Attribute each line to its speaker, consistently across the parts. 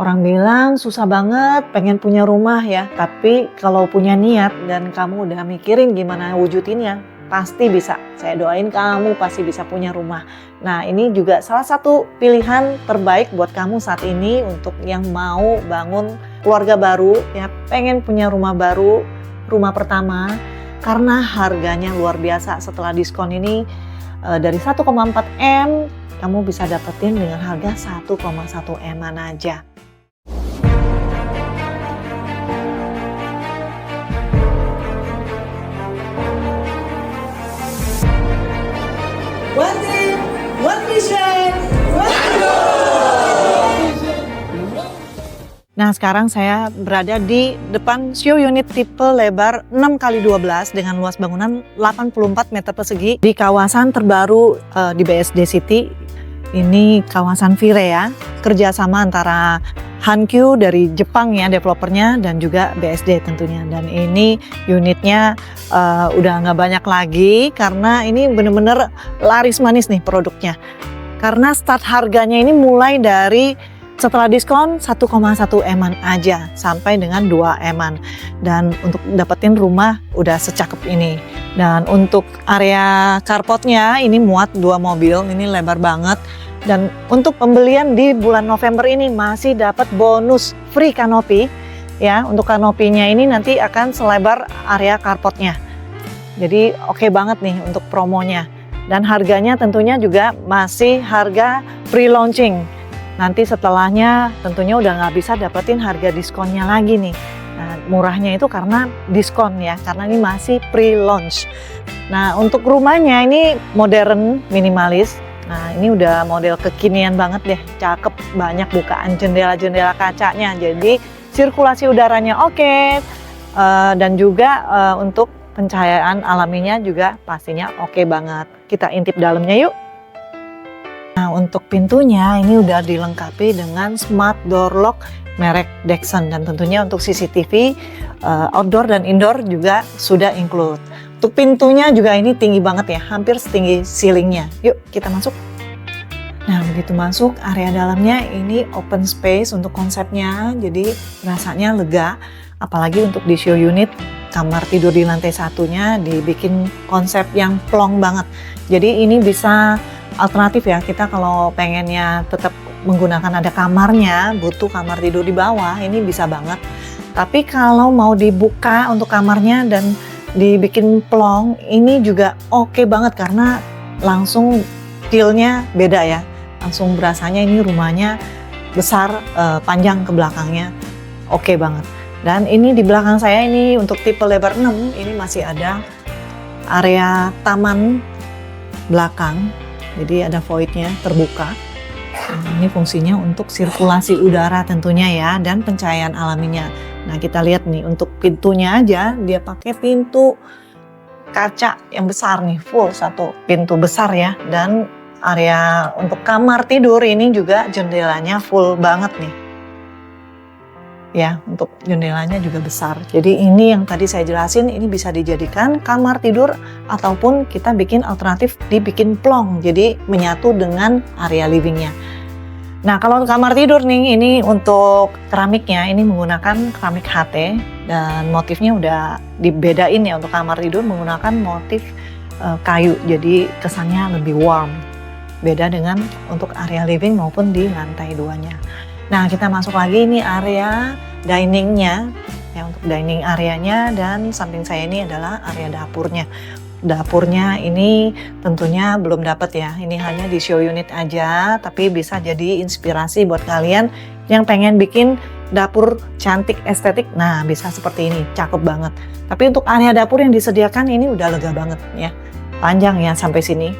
Speaker 1: Orang bilang susah banget pengen punya rumah ya, tapi kalau punya niat dan kamu udah mikirin gimana wujudinnya, pasti bisa. Saya doain kamu pasti bisa punya rumah. Nah, ini juga salah satu pilihan terbaik buat kamu saat ini untuk yang mau bangun keluarga baru, ya pengen punya rumah baru, rumah pertama, karena harganya luar biasa. Setelah diskon ini dari 1,4 M, kamu bisa dapetin dengan harga 1,1 M-an aja.
Speaker 2: One dream, one vision, one goal.
Speaker 1: Nah, sekarang saya berada di depan show unit tipe lebar 6x12 dengan luas bangunan 84 meter persegi di kawasan terbaru di BSD City. Ini kawasan Vire, kerjasama antara Hankyu dari Jepang ya developernya dan juga BSD tentunya. Dan ini unitnya udah nggak banyak lagi karena ini bener-bener laris manis nih produknya. Karena start harganya ini mulai dari setelah diskon 1,1 M-an aja sampai dengan 2 M-an. Dan untuk dapetin rumah udah secakep ini. Dan untuk area carportnya ini muat 2 mobil, ini lebar banget. Dan untuk pembelian di bulan November ini masih dapat bonus free kanopi. Ya, untuk kanopinya ini nanti akan selebar area carportnya. Jadi oke banget nih untuk promonya. Dan harganya tentunya juga masih harga pre-launching. Nanti setelahnya tentunya udah nggak bisa dapetin harga diskonnya lagi nih. Nah, murahnya itu karena diskon ya, karena ini masih pre-launch. Nah, untuk rumahnya ini modern, minimalis. Nah, ini udah model kekinian banget deh, cakep, banyak bukaan jendela-jendela kacanya. Jadi sirkulasi udaranya oke, dan juga untuk pencahayaan alaminya juga pastinya oke banget. Kita intip dalamnya yuk. Nah, untuk pintunya ini udah dilengkapi dengan smart door lock merek Dexon dan tentunya untuk CCTV outdoor dan indoor juga sudah include. Untuk pintunya juga ini tinggi banget ya, hampir setinggi ceilingnya. Yuk kita masuk. Nah, begitu masuk area dalamnya ini open space untuk konsepnya, jadi rasanya lega. Apalagi untuk di show unit kamar tidur di lantai satunya dibikin konsep yang plong banget. Jadi ini bisa alternatif ya, kita kalau pengennya tetap menggunakan ada kamarnya, butuh kamar tidur di bawah, ini bisa banget. Tapi kalau mau dibuka untuk kamarnya dan dibikin plong, ini juga oke banget karena langsung feel-nya beda ya. Langsung berasanya ini rumahnya besar, panjang ke belakangnya, oke banget. Dan ini di belakang saya ini untuk tipe lebar 6, ini masih ada area taman belakang. Jadi ada void-nya terbuka. Nah, ini fungsinya untuk sirkulasi udara tentunya ya, dan pencahayaan alaminya. Nah, kita lihat nih untuk pintunya aja dia pakai pintu kaca yang besar nih, full satu pintu besar ya. Dan area untuk kamar tidur ini juga jendelanya full banget nih. Ya, untuk jendelanya juga besar. Jadi ini yang tadi saya jelasin, ini bisa dijadikan kamar tidur ataupun kita bikin alternatif dibikin plong. Jadi menyatu dengan area livingnya. Nah, kalau kamar tidur nih, ini untuk keramiknya, ini menggunakan keramik HT dan motifnya udah dibedain ya. Untuk kamar tidur menggunakan motif kayu, jadi kesannya lebih warm. Beda dengan untuk area living maupun di lantai 2-nya. Nah, kita masuk lagi, ini area diningnya, ya untuk dining areanya, dan samping saya ini adalah area dapurnya. Dapurnya ini tentunya belum dapat ya, ini hanya di show unit aja, tapi bisa jadi inspirasi buat kalian yang pengen bikin dapur cantik estetik. Nah, bisa seperti ini, cakep banget. Tapi untuk area dapur yang disediakan ini udah lega banget ya, panjang ya sampai sini.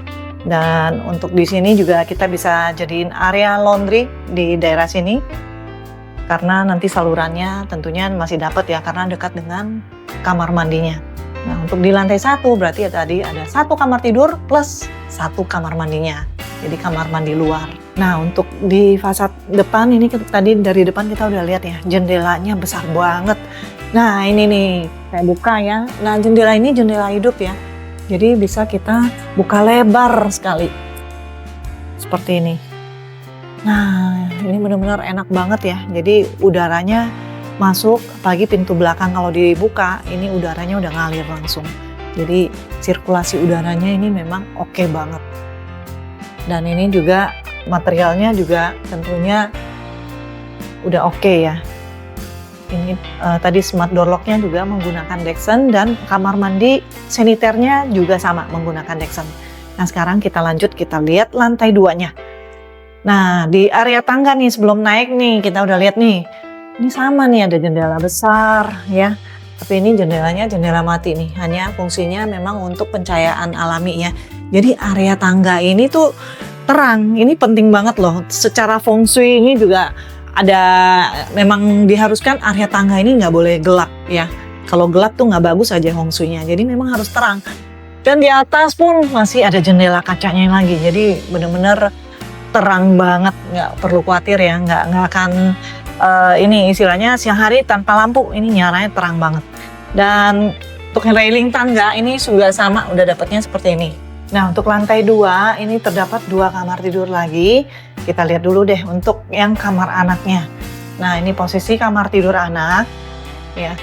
Speaker 1: Dan untuk di sini juga kita bisa jadiin area laundry di daerah sini, karena nanti salurannya tentunya masih dapat ya, karena dekat dengan kamar mandinya. Nah, untuk di lantai 1 berarti tadi ada 1 kamar tidur plus 1 kamar mandinya. Jadi kamar mandi luar. Nah, untuk di fasad depan ini tadi dari depan kita udah lihat ya, jendelanya besar banget. Nah, ini nih saya buka ya. Nah, jendela ini jendela hidup ya. Jadi bisa kita buka lebar sekali. Seperti ini. Nah, ini benar-benar enak banget ya. Jadi udaranya masuk, apalagi pintu belakang kalau dibuka, ini udaranya udah ngalir langsung. Jadi sirkulasi udaranya ini memang oke banget. Dan ini juga materialnya juga tentunya udah oke ya. Ini tadi smart door lock-nya juga menggunakan Dexon dan kamar mandi saniternya juga sama menggunakan Dexon. Nah sekarang kita lanjut, kita lihat lantai 2-nya. Nah di area tangga nih sebelum naik nih kita udah lihat nih. Ini sama nih ada jendela besar ya. Tapi ini jendelanya jendela mati nih. Hanya fungsinya memang untuk pencahayaan alami ya. Jadi area tangga ini tuh terang. Ini penting banget loh. Secara feng shui ini juga ada memang diharuskan area tangga ini nggak boleh gelap ya. Kalau gelap tuh nggak bagus aja feng shui-nya. Jadi memang harus terang. Dan di atas pun masih ada jendela kacanya lagi. Jadi benar-benar terang banget. Nggak perlu khawatir ya. Nggak akan ini istilahnya siang hari tanpa lampu. Ini nyaranya terang banget. Dan untuk railing tangga ini juga sama. Udah dapatnya seperti ini. Nah untuk lantai 2 ini terdapat 2 kamar tidur lagi. Kita lihat dulu deh untuk yang kamar anaknya. Nah ini posisi kamar tidur anak ya.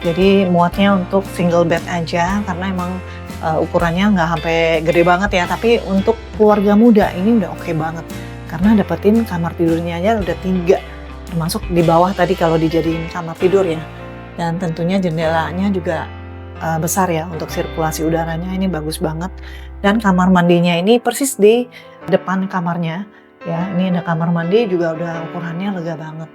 Speaker 1: Jadi muatnya untuk single bed aja karena emang ukurannya nggak sampai gede banget ya. Tapi untuk keluarga muda ini udah oke banget. Karena dapetin kamar tidurnya aja udah 3. Termasuk di bawah tadi kalau dijadiin kamar tidur ya. Dan tentunya jendelanya juga besar ya untuk sirkulasi udaranya ini bagus banget. Dan kamar mandinya ini persis di depan kamarnya ya. Ini ada kamar mandi juga udah ukurannya lega banget.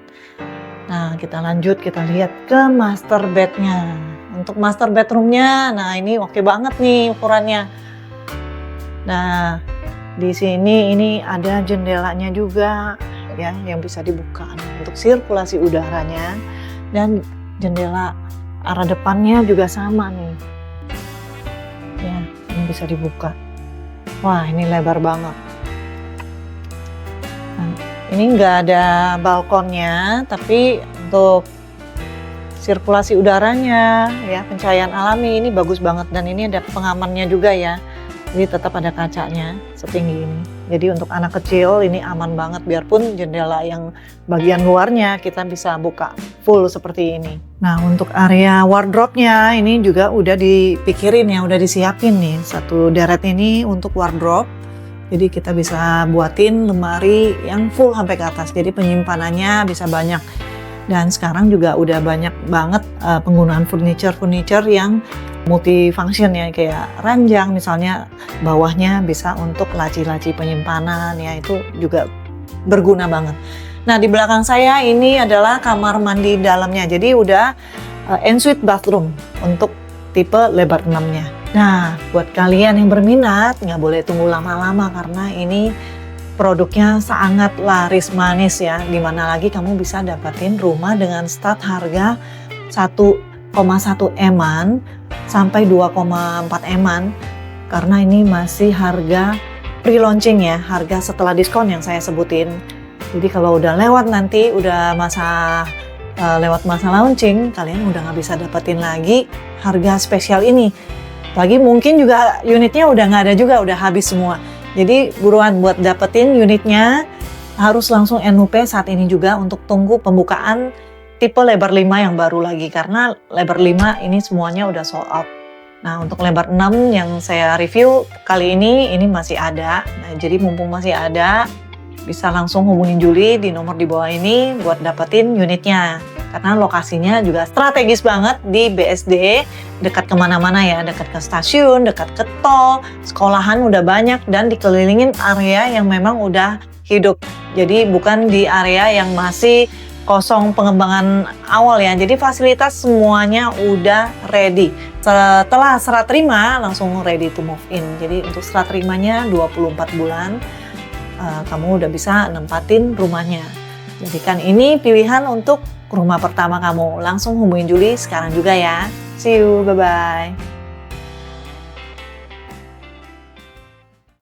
Speaker 1: Nah kita lanjut, kita lihat ke master bednya. Untuk master bedroomnya, nah ini oke banget nih ukurannya. Nah di sini ini ada jendelanya juga ya yang bisa dibuka untuk sirkulasi udaranya. Dan jendela arah depannya juga sama nih ya, ini bisa dibuka. Wah ini lebar banget. Nah, ini nggak ada balkonnya, tapi untuk sirkulasi udaranya ya, pencahayaan alami ini bagus banget. Dan ini ada pengamannya juga ya, jadi tetap ada kacanya setinggi ini. Jadi untuk anak kecil ini aman banget, biarpun jendela yang bagian luarnya kita bisa buka full seperti ini. Nah untuk area wardrobe-nya ini juga udah dipikirin ya, udah disiapin nih. Satu deret ini untuk wardrobe. Jadi kita bisa buatin lemari yang full sampai ke atas. Jadi penyimpanannya bisa banyak. Dan sekarang juga udah banyak banget penggunaan furniture yang multifunction ya, kayak ranjang misalnya bawahnya bisa untuk laci-laci penyimpanan ya, itu juga berguna banget. Nah di belakang saya ini adalah kamar mandi dalamnya, jadi udah ensuite bathroom untuk tipe lebar 6-nya. Nah buat kalian yang berminat nggak boleh tunggu lama-lama karena ini produknya sangat laris manis ya. Dimana lagi kamu bisa dapetin rumah dengan start harga 1,1 M-an sampai 2,4 M-an karena ini masih harga pre-launching ya, harga setelah diskon yang saya sebutin. Jadi kalau udah lewat nanti, udah lewat masa launching, kalian udah nggak bisa dapetin lagi harga spesial ini. Lagi mungkin juga unitnya udah nggak ada juga, udah habis semua. Jadi buruan buat dapetin unitnya, harus langsung NUP saat ini juga untuk tunggu pembukaan tipe lebar 5 yang baru lagi, karena lebar 5 ini semuanya udah sold out. Nah untuk lebar 6 yang saya review kali ini masih ada. Nah jadi mumpung masih ada, bisa langsung hubungin Julie di nomor di bawah ini buat dapetin unitnya. Karena lokasinya juga strategis banget di BSD, dekat kemana-mana ya, dekat ke stasiun, dekat ke tol, sekolahan udah banyak, dan dikelilingin area yang memang udah hidup. Jadi bukan di area yang masih kosong pengembangan awal ya, jadi fasilitas semuanya udah ready. Setelah serah terima langsung ready to move in. Jadi untuk serah terimanya 24 bulan kamu udah bisa nempatin rumahnya. Jadikan ini pilihan untuk rumah pertama kamu. Langsung hubungin Julie sekarang juga ya. See you, bye-bye.